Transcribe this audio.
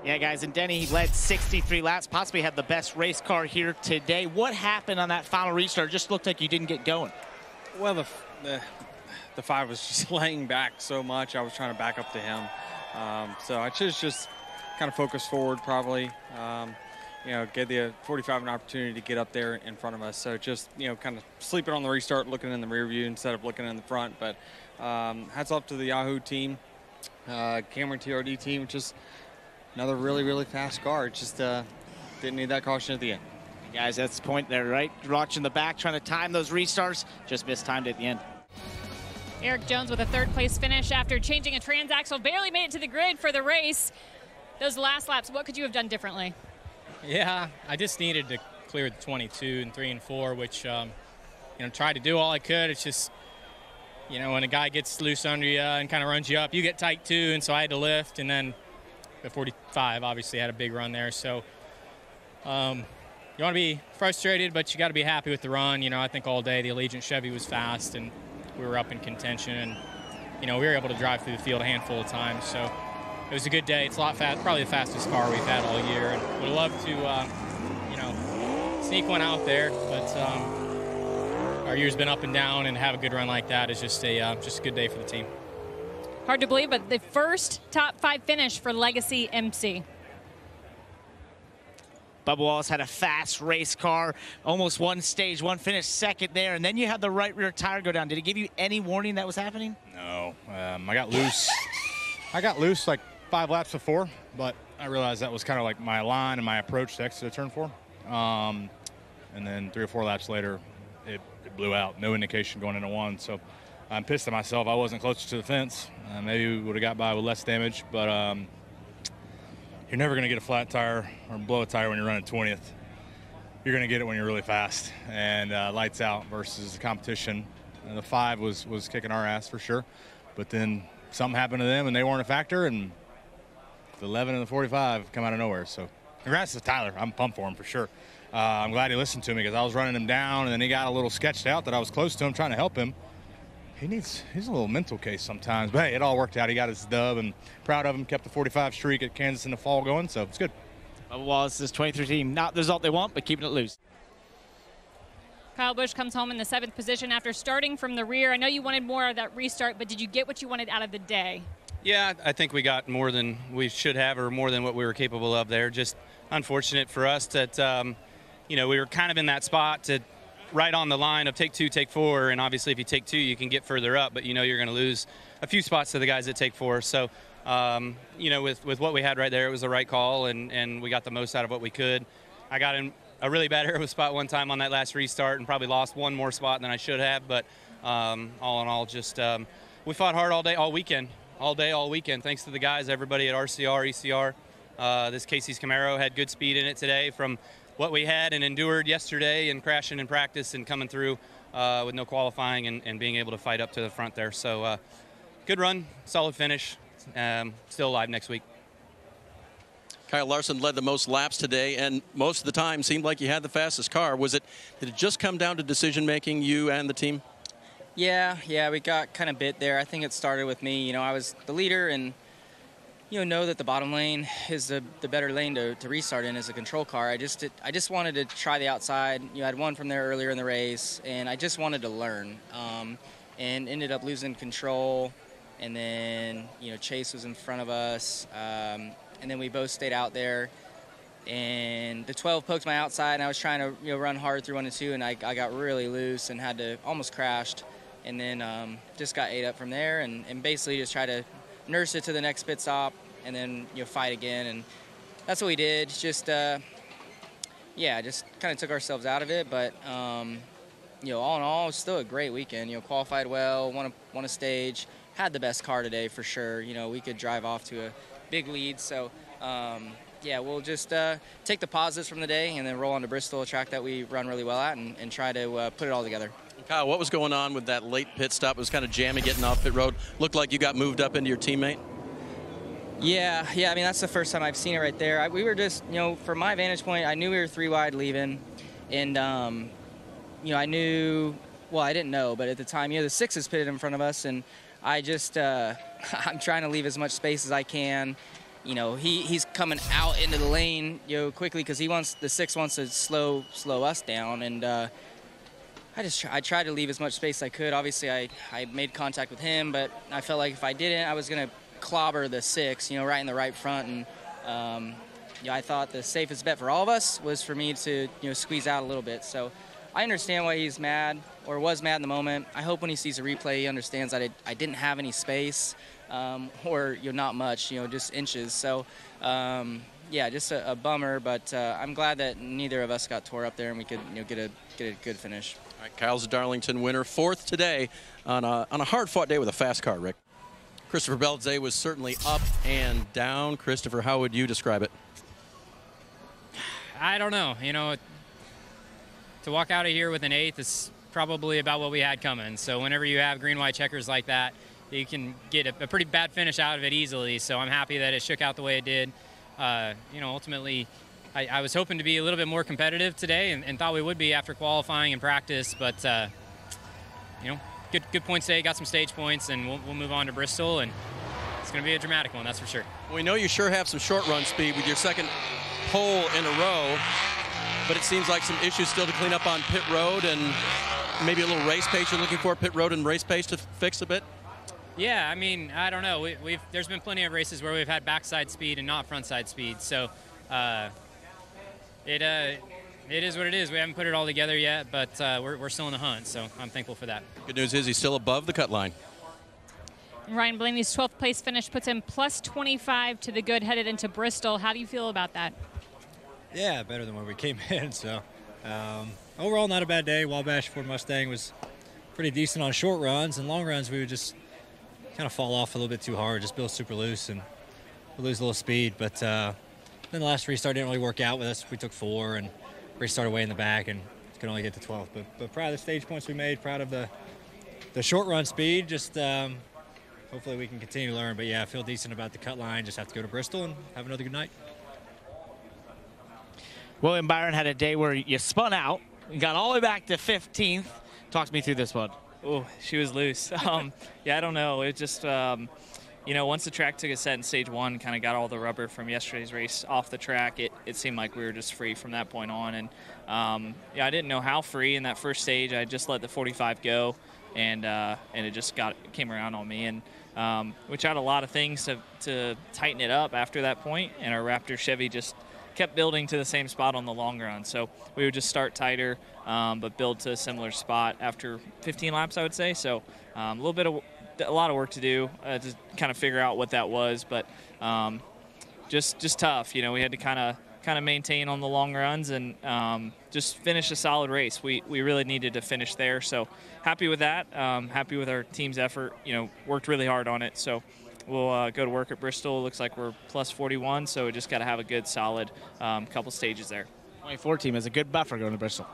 Yeah, guys, and Denny, he led 63 laps, possibly had the best race car here today. What happened on that final restart? It just looked like you didn't get going. Well, the 5 was just laying back so much. I was trying to back up to him. So I just kind of focused forward probably. Gave the 45 an opportunity to get up there in front of us. So just, kind of sleeping on the restart, looking in the rear view instead of looking in the front. But hats off to the Yahoo team, Cameron TRD team, just another really, really fast car. It just didn't need that caution at the end. Guys, that's the point there, right? Watching the back, trying to time those restarts, just mistimed at the end. Eric Jones with a third-place finish after changing a transaxle, barely made it to the grid for the race. Those last laps, what could you have done differently? Yeah, I just needed to clear the 22 and 3 and 4, which, tried to do all I could. It's just, when a guy gets loose under you and kind of runs you up, you get tight too, and so I had to lift, and then the 45 obviously had a big run there. So you want to be frustrated, but you got to be happy with the run. I think all day the Allegiant Chevy was fast, and we were up in contention, and, we were able to drive through the field a handful of times. So it was a good day. It's a lot fast, probably the fastest car we've had all year, and would love to, sneak one out there. But our year's been up and down, and have a good run like that is just a good day for the team. Hard to believe, but the first top 5 finish for Legacy MC. Bubba Wallace had a fast race car, almost one stage, one finish second there, and then you had the right rear tire go down. Did it give you any warning that was happening? No, I got loose. I got loose like 5 laps before, but I realized that was kind of like my line and my approach to exit turn 4. And then 3 or 4 laps later, it blew out. No indication going into 1. So I'm pissed at myself. I wasn't closer to the fence. Maybe we would have got by with less damage, but you're never going to get a flat tire or blow a tire when you're running 20th. You're going to get it when you're really fast and lights out versus the competition. And the 5 was kicking our ass for sure, but then something happened to them and they weren't a factor, and the 11 and the 45 come out of nowhere. So congrats to Tyler. I'm pumped for him for sure. I'm glad he listened to me because I was running him down, and then he got a little sketched out that I was close to him trying to help him. He's a little mental case sometimes, but hey, it all worked out. He got his dub, and proud of him. Kept the 45 streak at Kansas in the fall going, so it's good. Bubba Wallace's 23 team, not the result they want, but keeping it loose. Kyle Busch comes home in the 7th position after starting from the rear. I know you wanted more of that restart, but did you get what you wanted out of the day? Yeah, I think we got more than we should have, or more than what we were capable of there. Just unfortunate for us that, we were kind of in that spot to right on the line of take 2, take 4, and obviously if you take 2, you can get further up, but you're going to lose a few spots to the guys that take 4. So, with what we had right there, it was the right call, and we got the most out of what we could. I got in a really bad aero spot one time on that last restart and probably lost one more spot than I should have, but all in all, just we fought hard all day, all weekend. Thanks to the guys, everybody at RCR, ECR. This Casey's Camaro had good speed in it today from what we had and endured yesterday and crashing in practice and coming through with no qualifying and being able to fight up to the front there. So good run, solid finish, still alive next week. Kyle Larson led the most laps today, and most of the time seemed like you had the fastest car. Did it just come down to decision making, you and the team? Yeah, we got kind of bit there. I think it started with me. I was the leader, and know that the bottom lane is the better lane to restart in as a control car. I just wanted to try the outside. I had one from there earlier in the race, and I just wanted to learn. And ended up losing control, and then Chase was in front of us, and then we both stayed out there. And the 12 poked my outside, and I was trying to run hard through 1 and 2, and I got really loose and had to almost crashed, and then just got ate up from there, and basically just tried to nurse it to the next pit stop, and then fight again, and that's what we did. Just kind of took ourselves out of it, but all in all, it was still a great weekend. Qualified well, won a stage, had the best car today for sure. We could drive off to a big lead, so we'll just take the positives from the day and then roll on to Bristol, a track that we run really well at, and try to put it all together. Kyle, what was going on with that late pit stop? It was kind of jammy getting off pit road. Looked like you got moved up into your teammate. Yeah. I mean, that's the first time I've seen it right there. We were just, from my vantage point, I knew we were 3 wide leaving, and I knew, well, I didn't know, but at the time, the 6 is pitted in front of us, and I just, I'm trying to leave as much space as I can, you know, he's coming out into the lane, you know, quickly because the 6 wants to slow us down, and I tried to leave as much space as I could. Obviously, I made contact with him, but I felt like if I didn't, I was going to clobber the 6, you know, right in the right front, and yeah, I thought the safest bet for all of us was for me to, you know, squeeze out a little bit. So I understand why he's mad or was mad in the moment. I hope when he sees a replay, he understands that I didn't have any space or, you know, not much, you know, just inches. So, yeah, just a bummer, but I'm glad that neither of us got tore up there and we could, you know, get a good finish. All right, Kyle's a Darlington winner, 4th today on a hard-fought day with a fast car, Rick. Christopher Belze was certainly up and down. Christopher, how would you describe it? I don't know. You know, to walk out of here with an 8th is probably about what we had coming. So whenever you have green-white checkers like that, you can get a pretty bad finish out of it easily. So I'm happy that it shook out the way it did. You know, ultimately, I was hoping to be a little bit more competitive today and thought we would be after qualifying and practice. But, you know, good points today, got some stage points, and we'll move on to Bristol. And it's going to be a dramatic one, that's for sure. We know you sure have some short run speed with your second pole in a row, but it seems like some issues still to clean up on pit road and maybe a little race pace you're looking for, pit road and race pace to fix a bit? Yeah, I mean, I don't know. There's been plenty of races where we've had backside speed and not frontside speed, so it is what it is. We haven't put it all together yet, but we're still in the hunt, so I'm thankful for that. Good news is he's still above the cut line. Ryan Blaney's 12th place finish puts him plus 25 to the good headed into Bristol. How do you feel about that? Yeah, better than when we came in. So overall, not a bad day. Wabash Ford Mustang was pretty decent on short runs, and long runs we would just kind of fall off a little bit too hard, just build super loose and lose a little speed. But then the last restart didn't really work out with us. We took 4 and restarted way in the back and could only get to 12th. But proud of the stage points we made, proud of the short run speed. Just hopefully we can continue to learn. But yeah, I feel decent about the cut line. Just have to go to Bristol and have another good night. William Byron had a day where you spun out, you got all the way back to 15th. Talk to me through this one. Oh, she was loose. Yeah, I don't know. It just, you know, once the track took a set in stage 1, kind of got all the rubber from yesterday's race off the track, it seemed like we were just free from that point on. And, yeah, I didn't know how free in that first stage. I just let the 45 go, and it just came around on me. And we tried a lot of things to tighten it up after that point, and our Raptor Chevy just kept building to the same spot on the long run. So we would just start tighter, but build to a similar spot after 15 laps, I would say. So a lot of work to do to kind of figure out what that was, but just tough. You know, we had to kind of maintain on the long runs and just finish a solid race. We really needed to finish there. So happy with that. Happy with our team's effort. You know, worked really hard on it. So we'll go to work at Bristol. Looks like we're plus 41, so we just got to have a good, solid couple stages there. 24 team has a good buffer going to Bristol.